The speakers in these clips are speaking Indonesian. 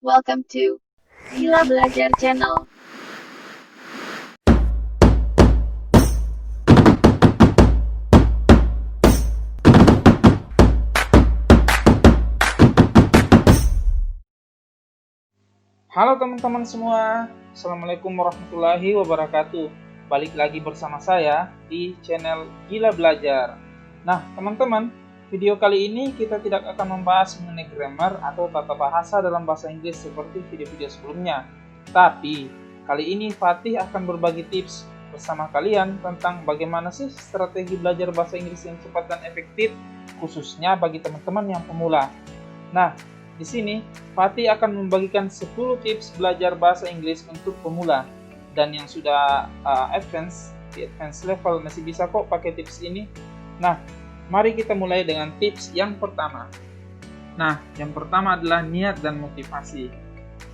Welcome to Gila Belajar Channel. Halo teman-teman semua, Assalamualaikum warahmatullahi wabarakatuh. Balik lagi bersama saya di channel Gila Belajar. Nah teman-teman, video kali ini kita tidak akan membahas mengenai grammar atau tata bahasa dalam bahasa Inggris seperti video-video sebelumnya. Tapi kali ini Fatih akan berbagi tips bersama kalian tentang bagaimana sih strategi belajar bahasa Inggris yang cepat dan efektif, khususnya bagi teman-teman yang pemula. Nah, di sini, Fatih akan membagikan 10 tips belajar bahasa Inggris untuk pemula. Dan yang sudah di advance level masih bisa kok pakai tips ini. Nah, mari kita mulai dengan tips yang pertama. Nah, yang pertama adalah niat dan motivasi.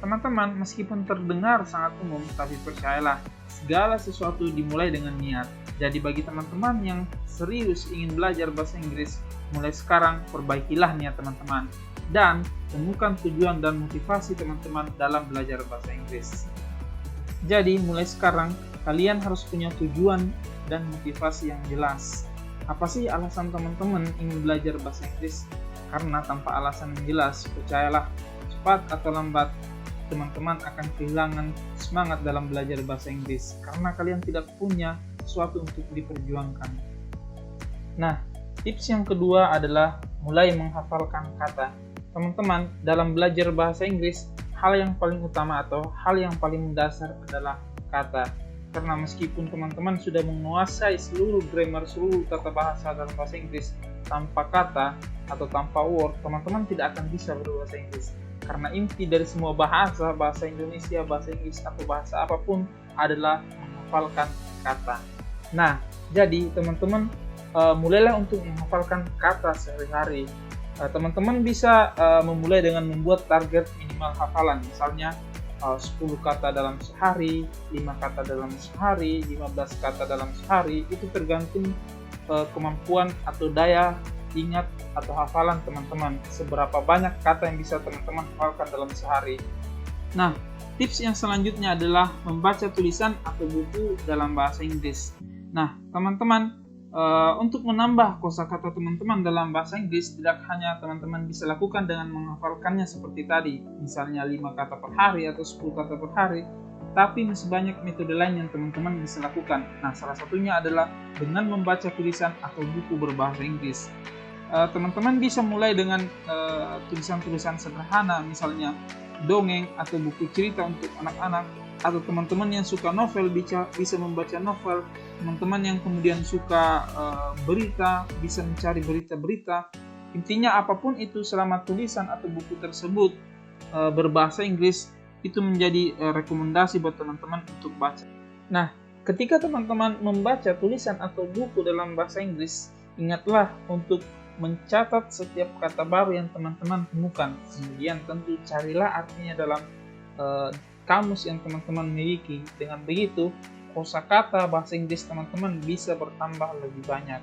Teman-teman, meskipun terdengar sangat umum, tapi percayalah, segala sesuatu dimulai dengan niat. Jadi bagi teman-teman yang serius ingin belajar bahasa Inggris, mulai sekarang perbaikilah niat teman-teman. Dan temukan tujuan dan motivasi teman-teman dalam belajar bahasa Inggris. Jadi mulai sekarang kalian harus punya tujuan dan motivasi yang jelas. Apa sih alasan teman-teman ingin belajar bahasa Inggris? Karena tanpa alasan yang jelas, percayalah, cepat atau lambat teman-teman akan kehilangan semangat dalam belajar bahasa Inggris karena kalian tidak punya sesuatu untuk diperjuangkan. Nah, tips yang kedua adalah mulai menghafalkan kata. Teman-teman, dalam belajar bahasa Inggris, hal yang paling utama atau hal yang paling mendasar adalah kata. Karena meskipun teman-teman sudah menguasai seluruh grammar, seluruh tata bahasa dalam bahasa Inggris, tanpa kata atau tanpa word, teman-teman tidak akan bisa berbahasa Inggris. Karena inti dari semua bahasa Indonesia, bahasa Inggris, atau bahasa apapun adalah menghafalkan kata. Nah, jadi teman-teman mulailah untuk menghafalkan kata sehari-hari. Teman-teman bisa memulai dengan membuat target minimal hafalan, misalnya 10 kata dalam sehari, 5 kata dalam sehari, 15 kata dalam sehari. Itu tergantung kemampuan atau daya ingat atau hafalan teman-teman, seberapa banyak kata yang bisa teman-teman hafalkan dalam sehari. Nah, tips yang selanjutnya adalah membaca tulisan atau buku dalam bahasa Inggris. Nah, teman-teman, untuk menambah kosakata teman-teman dalam bahasa Inggris, tidak hanya teman-teman bisa lakukan dengan menghafalkannya seperti tadi, misalnya 5 kata per hari atau 10 kata per hari, tapi masih banyak metode lain yang teman-teman bisa lakukan. Nah, salah satunya adalah dengan membaca tulisan atau buku berbahasa Inggris. Teman-teman bisa mulai dengan tulisan-tulisan sederhana, misalnya dongeng atau buku cerita untuk anak-anak, atau teman-teman yang suka novel bisa membaca novel, teman-teman yang kemudian suka berita bisa mencari berita-berita. Intinya apapun itu, selama tulisan atau buku tersebut berbahasa Inggris, itu menjadi rekomendasi buat teman-teman untuk baca. Nah, ketika teman-teman membaca tulisan atau buku dalam bahasa Inggris, ingatlah untuk mencatat setiap kata baru yang teman-teman temukan. Kemudian tentu carilah artinya dalam kamus yang teman-teman miliki. Dengan begitu, kosakata bahasa Inggris teman-teman bisa bertambah lebih banyak.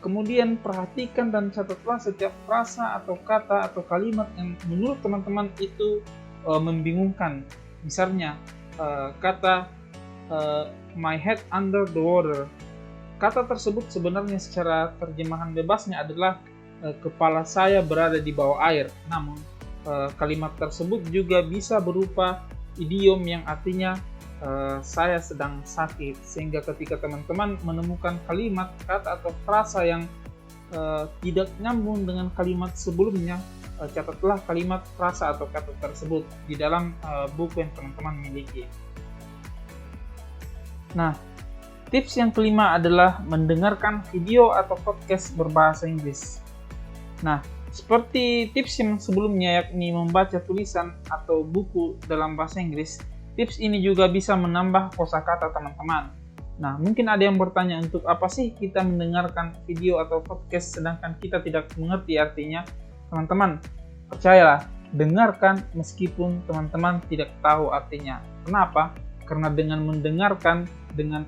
Kemudian perhatikan dan catatlah setiap frasa atau kata atau kalimat yang menurut teman-teman itu membingungkan. Misalnya kata my head under the water. Kata tersebut sebenarnya secara terjemahan bebasnya adalah kepala saya berada di bawah air. Namun kalimat tersebut juga bisa berupa idiom yang artinya saya sedang sakit. Sehingga ketika teman-teman menemukan kalimat, kata atau frasa yang tidak nyambung dengan kalimat sebelumnya, catatlah kalimat, frasa atau kata tersebut di dalam buku yang teman-teman miliki. Nah, tips yang kelima adalah mendengarkan video atau podcast berbahasa Inggris. Nah, seperti tips yang sebelumnya, yakni membaca tulisan atau buku dalam bahasa Inggris, tips ini juga bisa menambah kosakata teman-teman. Nah, mungkin ada yang bertanya, untuk apa sih kita mendengarkan video atau podcast sedangkan kita tidak mengerti artinya? Teman-teman, percayalah, dengarkan meskipun teman-teman tidak tahu artinya. Kenapa? Karena dengan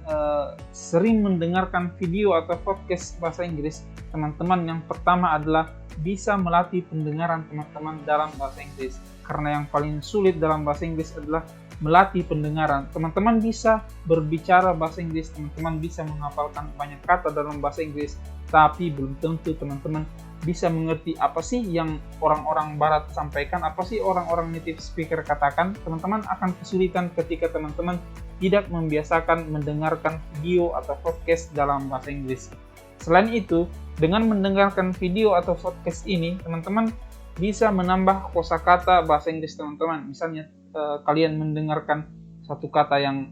sering mendengarkan video atau podcast bahasa Inggris, teman-teman yang pertama adalah bisa melatih pendengaran teman-teman dalam bahasa Inggris. karena yang paling sulit dalam bahasa Inggris adalah melatih pendengaran. Teman-teman bisa berbicara bahasa Inggris, teman-teman bisa menghafalkan banyak kata dalam bahasa Inggris, tapi belum tentu teman-teman bisa mengerti apa sih yang orang-orang barat sampaikan, apa sih orang-orang native speaker katakan. Teman-teman akan kesulitan ketika teman-teman tidak membiasakan mendengarkan video atau podcast dalam bahasa Inggris. Selain itu, dengan mendengarkan video atau podcast ini, teman-teman bisa menambah kosakata bahasa Inggris teman-teman. Misalnya kalian mendengarkan satu kata yang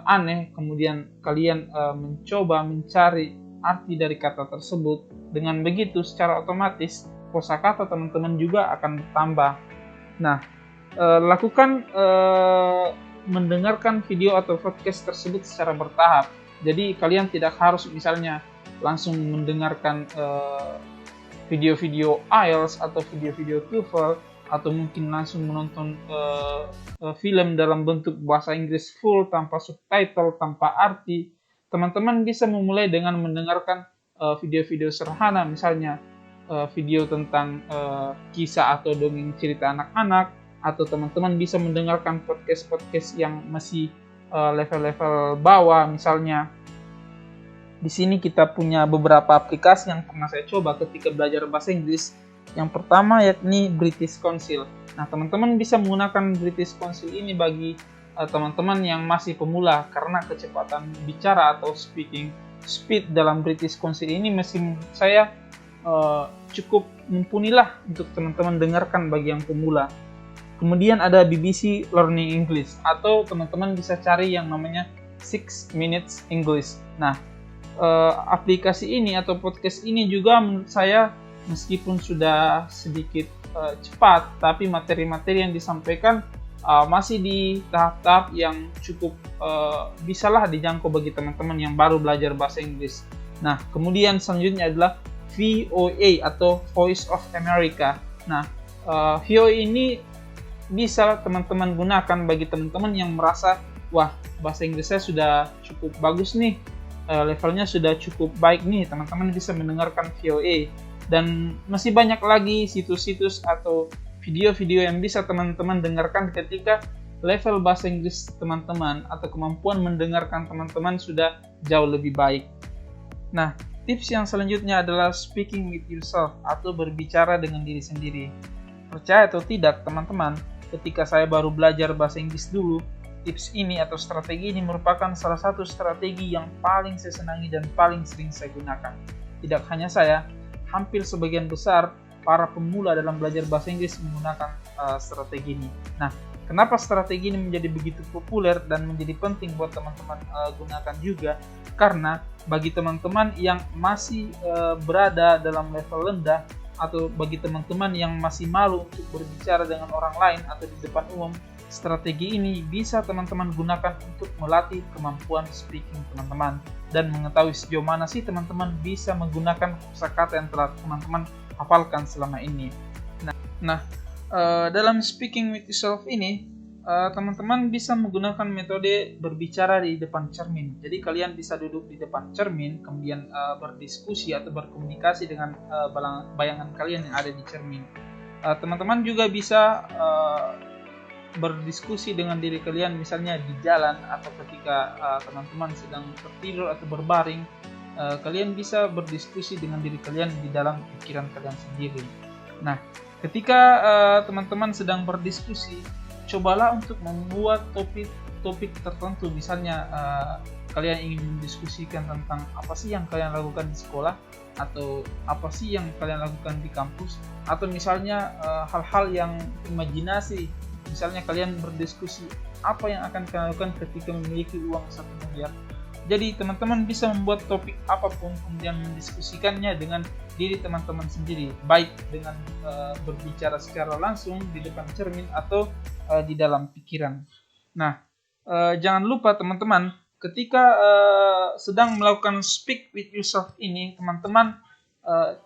aneh, kemudian kalian mencoba mencari arti dari kata tersebut. Dengan begitu, secara otomatis kosakata teman-teman juga akan bertambah. Nah, lakukan mendengarkan video atau podcast tersebut secara bertahap. Jadi kalian tidak harus misalnya langsung mendengarkan video-video IELTS atau video-video TOEFL, atau mungkin langsung menonton film dalam bentuk bahasa Inggris full tanpa subtitle, tanpa arti. Teman-teman bisa memulai dengan mendengarkan video-video sederhana, misalnya video tentang kisah atau dongeng cerita anak-anak, atau teman-teman bisa mendengarkan podcast-podcast yang masih level-level bawah. Misalnya di sini kita punya beberapa aplikasi yang pernah saya coba ketika belajar bahasa Inggris. Yang pertama yakni British Council. Nah, teman-teman bisa menggunakan British Council ini bagi teman-teman yang masih pemula, karena kecepatan bicara atau speaking speed dalam British Council ini mesin saya cukup mumpuni lah untuk teman-teman dengarkan bagi yang pemula. Kemudian ada BBC Learning English, atau teman-teman bisa cari yang namanya 6 Minutes English. Nah, aplikasi ini atau podcast ini juga menurut saya meskipun sudah sedikit cepat, tapi materi-materi yang disampaikan masih di tahap-tahap yang cukup bisalah dijangkau bagi teman-teman yang baru belajar bahasa Inggris. Nah, kemudian selanjutnya adalah VOA atau Voice of America. Nah, VOA ini bisa teman-teman gunakan bagi teman-teman yang merasa, wah, bahasa Inggris saya sudah cukup bagus nih, levelnya sudah cukup baik nih, teman-teman bisa mendengarkan VOA. Dan masih banyak lagi situs-situs atau video-video yang bisa teman-teman dengarkan ketika level bahasa Inggris teman-teman atau kemampuan mendengarkan teman-teman sudah jauh lebih baik. Nah, tips yang selanjutnya adalah speaking with yourself atau berbicara dengan diri sendiri. Percaya atau tidak teman-teman, ketika saya baru belajar bahasa Inggris dulu, tips ini atau strategi ini merupakan salah satu strategi yang paling saya senangi dan paling sering saya gunakan. Tidak hanya saya, hampir sebagian besar para pemula dalam belajar bahasa Inggris menggunakan strategi ini. Nah, kenapa strategi ini menjadi begitu populer dan menjadi penting buat teman-teman gunakan juga? Karena bagi teman-teman yang masih berada dalam level rendah, atau bagi teman-teman yang masih malu untuk berbicara dengan orang lain atau di depan umum, strategi ini bisa teman-teman gunakan untuk melatih kemampuan speaking teman-teman dan mengetahui sejauh mana sih teman-teman bisa menggunakan kosakata yang telah teman-teman hafalkan selama ini. Nah, dalam speaking with yourself ini, teman-teman bisa menggunakan metode berbicara di depan cermin. Jadi kalian bisa duduk di depan cermin, kemudian berdiskusi atau berkomunikasi dengan bayangan kalian yang ada di cermin. Teman-teman juga bisa berdiskusi dengan diri kalian, misalnya di jalan atau ketika teman-teman sedang tertidur atau berbaring. Kalian bisa berdiskusi dengan diri kalian di dalam pikiran kalian sendiri. Nah, ketika teman-teman sedang berdiskusi, cobalah untuk membuat topik tertentu. Misalnya kalian ingin mendiskusikan tentang apa sih yang kalian lakukan di sekolah, atau apa sih yang kalian lakukan di kampus, atau misalnya hal-hal yang imajinasi. Misalnya kalian berdiskusi apa yang akan kalian lakukan ketika memiliki uang 1 miliar. Jadi teman-teman bisa membuat topik apapun kemudian mendiskusikannya dengan diri teman-teman sendiri, baik dengan berbicara secara langsung di depan cermin atau di dalam pikiran. Nah, jangan lupa teman-teman, ketika sedang melakukan speak with yourself ini, teman-teman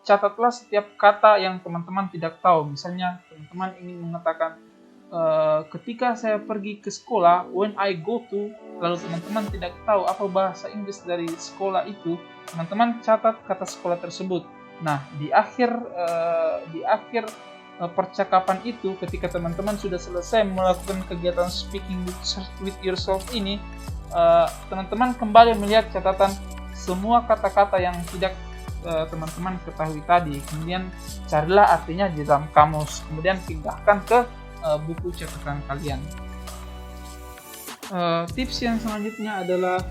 catatlah setiap kata yang teman-teman tidak tahu. Misalnya teman-teman ingin mengatakan, ketika saya pergi ke sekolah, when I go to, lalu teman-teman tidak tahu apa bahasa Inggris dari sekolah itu, teman-teman catat kata sekolah tersebut. Nah, di akhir percakapan itu, ketika teman-teman sudah selesai melakukan kegiatan speaking with yourself ini, teman-teman kembali melihat catatan semua kata-kata yang tidak teman-teman ketahui tadi, kemudian carilah artinya di dalam kamus, kemudian pindahkan ke buku catatan kalian. Tips yang selanjutnya adalah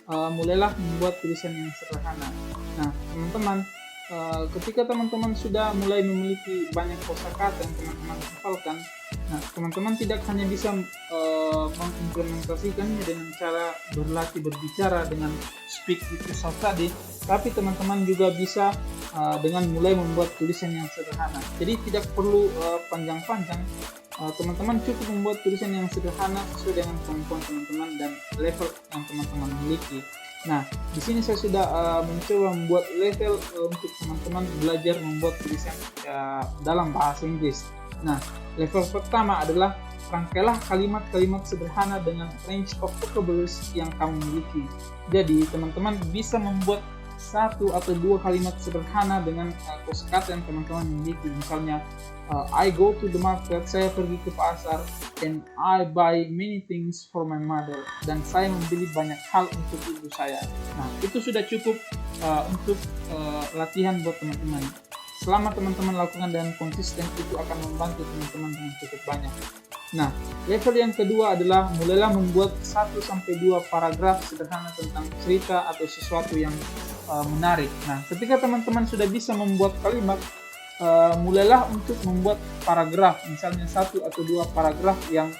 mulailah membuat tulisan yang sederhana. Nah, teman-teman, ketika teman-teman sudah mulai memiliki banyak kosakata yang teman-teman hafalkan, nah, teman-teman tidak hanya bisa mengimplementasikannya dengan cara berlatih berbicara dengan speak with yourself tadi, tapi teman-teman juga bisa dengan mulai membuat tulisan yang sederhana. Jadi tidak perlu panjang-panjang. Teman-teman cukup membuat tulisan yang sederhana sesuai dengan kemampuan teman-teman dan level yang teman-teman miliki. Nah, di sini saya sudah mencoba membuat level untuk teman-teman belajar membuat tulisan dalam bahasa Inggris. Nah, level pertama adalah rangkailah kalimat-kalimat sederhana dengan range of vocabularies yang kamu miliki. Jadi, teman-teman bisa membuat satu atau dua kalimat sederhana dengan kosakata yang teman-teman miliki. Misalnya, I go to the market, saya pergi ke pasar, and I buy many things for my mother, dan saya membeli banyak hal untuk ibu saya. Nah, itu sudah cukup untuk latihan buat teman-teman. Selama teman-teman lakukan dengan konsisten, itu akan membantu teman-teman dengan cukup banyak. Nah, level yang kedua adalah mulailah membuat 1-2 paragraf sederhana tentang cerita atau sesuatu yang menarik. Nah, ketika teman-teman sudah bisa membuat kalimat, mulailah untuk membuat paragraf, misalnya 1 atau 2 paragraf yang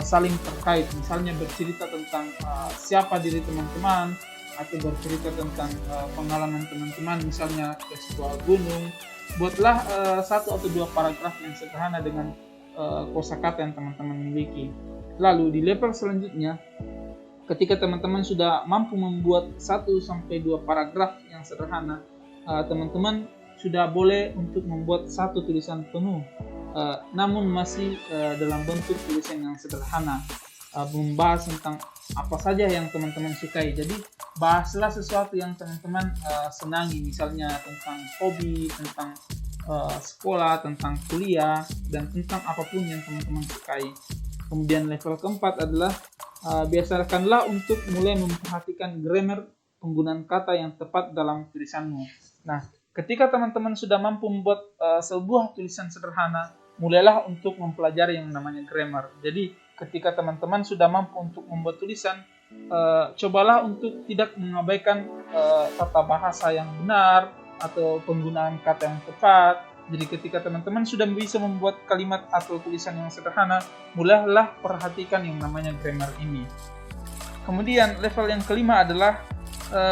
saling terkait, misalnya bercerita tentang siapa diri teman-teman, atau bercerita tentang pengalaman teman-teman, misalnya ke sebuah gunung. Buatlah 1 atau 2 paragraf yang sederhana dengan kosakata yang teman-teman miliki. Lalu di level selanjutnya, ketika teman-teman sudah mampu membuat 1-2 paragraf yang sederhana, teman-teman sudah boleh untuk membuat satu tulisan penuh, namun masih dalam bentuk tulisan yang sederhana, membahas tentang apa saja yang teman-teman sukai. Jadi bahaslah sesuatu yang teman-teman senangi, misalnya tentang hobi, tentang sekolah, tentang kuliah, dan tentang apapun yang teman-teman sukai. Kemudian level keempat adalah biasakanlah untuk mulai memperhatikan grammar, penggunaan kata yang tepat dalam tulisanmu. Nah, ketika teman-teman sudah mampu membuat sebuah tulisan sederhana, mulailah untuk mempelajari yang namanya grammar. Jadi, ketika teman-teman sudah mampu untuk membuat tulisan, cobalah untuk tidak mengabaikan tata bahasa yang benar atau penggunaan kata yang tepat. Jadi ketika teman-teman sudah bisa membuat kalimat atau tulisan yang sederhana, mulailah perhatikan yang namanya grammar ini. Kemudian level yang kelima adalah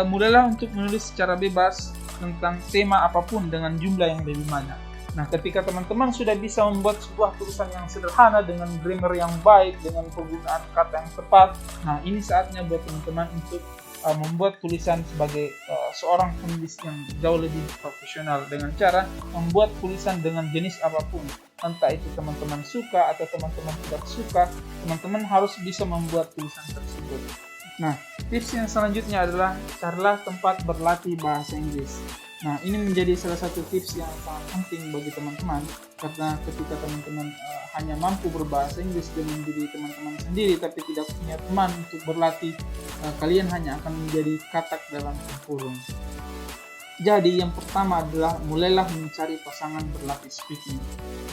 mulailah untuk menulis secara bebas tentang tema apapun dengan jumlah yang lebih banyak. Nah, ketika teman-teman sudah bisa membuat sebuah tulisan yang sederhana dengan grammar yang baik, dengan penggunaan kata yang tepat, nah ini saatnya buat teman-teman untuk membuat tulisan sebagai seorang penulis yang jauh lebih profesional dengan cara membuat tulisan dengan jenis apapun. Entah itu teman-teman suka atau teman-teman tidak suka, teman-teman harus bisa membuat tulisan tersebut. Nah, tips yang selanjutnya adalah carilah tempat berlatih bahasa Inggris. Nah, ini menjadi salah satu tips yang sangat penting bagi teman-teman, karena ketika teman-teman hanya mampu berbahasa Inggris dengan diri teman-teman sendiri tapi tidak punya teman untuk berlatih, kalian hanya akan menjadi katak dalam tempurung. Jadi yang pertama adalah mulailah mencari pasangan berlatih speaking.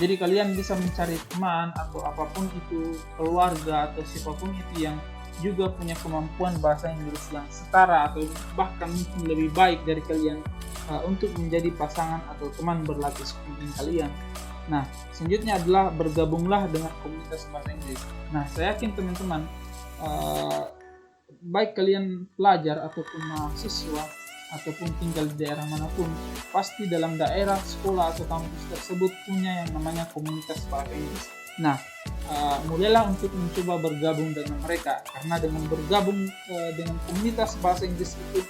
Jadi kalian bisa mencari teman atau apapun itu, keluarga atau siapapun itu yang juga punya kemampuan bahasa Inggris yang setara atau bahkan mungkin lebih baik dari kalian untuk menjadi pasangan atau teman berlatih speaking kalian. Nah, selanjutnya adalah bergabunglah dengan komunitas bahasa Inggris. Nah, saya yakin teman-teman, baik kalian pelajar ataupun mahasiswa ataupun tinggal di daerah manapun, pasti dalam daerah, sekolah atau kampus tersebut punya yang namanya komunitas bahasa Inggris. Nah, mulailah untuk mencoba bergabung dengan mereka, karena dengan bergabung dengan komunitas bahasa Inggris itu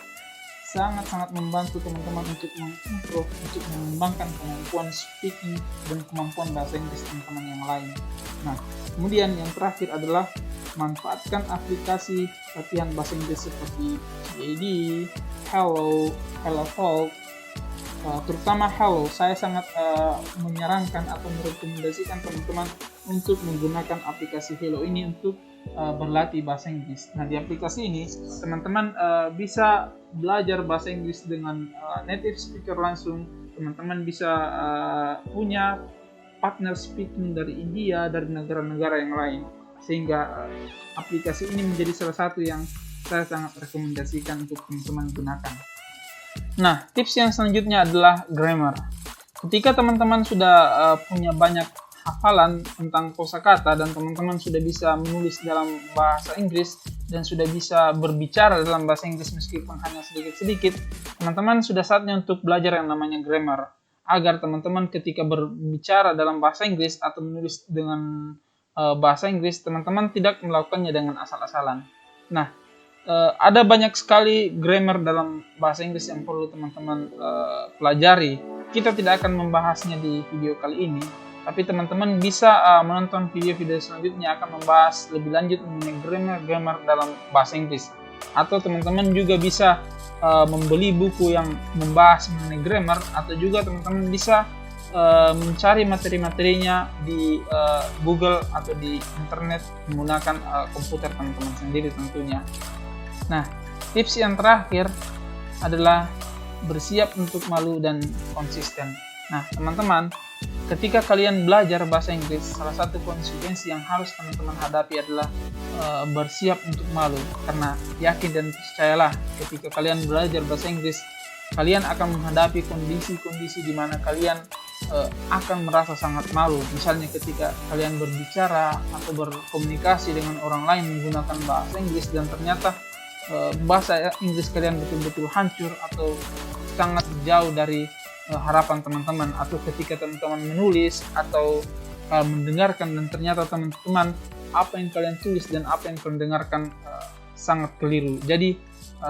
sangat-sangat membantu teman-teman untuk mengimprove, untuk mengembangkan kemampuan speaking dan kemampuan bahasa Inggris teman-teman yang lain. Nah, kemudian yang terakhir adalah manfaatkan aplikasi latihan bahasa Inggris seperti GED, Hello Talk, terutama hello, saya sangat menyarankan atau merekomendasikan teman-teman untuk menggunakan aplikasi Hello ini untuk berlatih bahasa Inggris. Nah, di aplikasi ini teman-teman bisa belajar bahasa Inggris dengan native speaker langsung. Teman-teman bisa punya partner speaking dari India, dari negara-negara yang lain, sehingga aplikasi ini menjadi salah satu yang saya sangat rekomendasikan untuk teman-teman gunakan. Nah, tips yang selanjutnya adalah grammar. Ketika teman-teman sudah punya banyak hafalan tentang kosakata dan teman-teman sudah bisa menulis dalam bahasa Inggris dan sudah bisa berbicara dalam bahasa Inggris meskipun hanya sedikit-sedikit, teman-teman sudah saatnya untuk belajar yang namanya grammar, agar teman-teman ketika berbicara dalam bahasa Inggris atau menulis dengan bahasa Inggris, teman-teman tidak melakukannya dengan asal-asalan. Nah, ada banyak sekali grammar dalam bahasa Inggris yang perlu teman-teman pelajari. Kita tidak akan membahasnya di video kali ini, tapi teman-teman bisa menonton video-video selanjutnya akan membahas lebih lanjut mengenai grammar dalam bahasa Inggris. Atau teman-teman juga bisa membeli buku yang membahas mengenai grammar, atau juga teman-teman bisa mencari materi-materinya di Google atau di internet menggunakan komputer teman-teman sendiri tentunya. Nah, tips yang terakhir adalah bersiap untuk malu dan konsisten. Nah, teman-teman, ketika kalian belajar bahasa Inggris, salah satu konsekuensi yang harus teman-teman hadapi adalah bersiap untuk malu. Karena yakin dan percayalah, ketika kalian belajar bahasa Inggris, kalian akan menghadapi kondisi-kondisi di mana kalian akan merasa sangat malu. Misalnya ketika kalian berbicara atau berkomunikasi dengan orang lain menggunakan bahasa Inggris dan ternyata bahasa Inggris kalian betul-betul hancur atau sangat jauh dari harapan teman-teman, atau ketika teman-teman menulis atau mendengarkan dan ternyata teman-teman apa yang kalian tulis dan apa yang kalian dengarkan sangat keliru. Jadi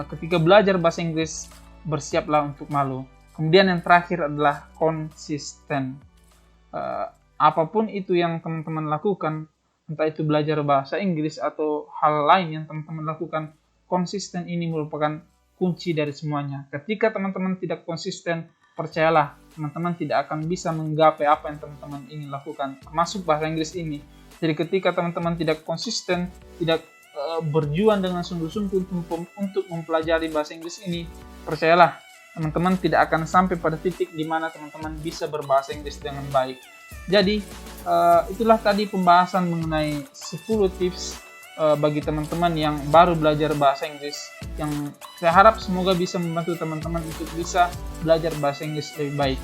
ketika belajar bahasa Inggris, bersiaplah untuk malu. Kemudian yang terakhir adalah konsisten. Apapun itu yang teman-teman lakukan, entah itu belajar bahasa Inggris atau hal lain yang teman-teman lakukan, konsisten ini merupakan kunci dari semuanya. Ketika teman-teman tidak konsisten, percayalah, teman-teman tidak akan bisa menggapai apa yang teman-teman ingin lakukan, termasuk bahasa Inggris ini. Jadi ketika teman-teman tidak konsisten, tidak berjuang dengan sungguh-sungguh untuk mempelajari bahasa Inggris ini, percayalah, teman-teman tidak akan sampai pada titik di mana teman-teman bisa berbahasa Inggris dengan baik. Jadi, itulah tadi pembahasan mengenai 10 tips bagi teman-teman yang baru belajar bahasa Inggris, yang saya harap semoga bisa membantu teman-teman untuk bisa belajar bahasa Inggris lebih baik.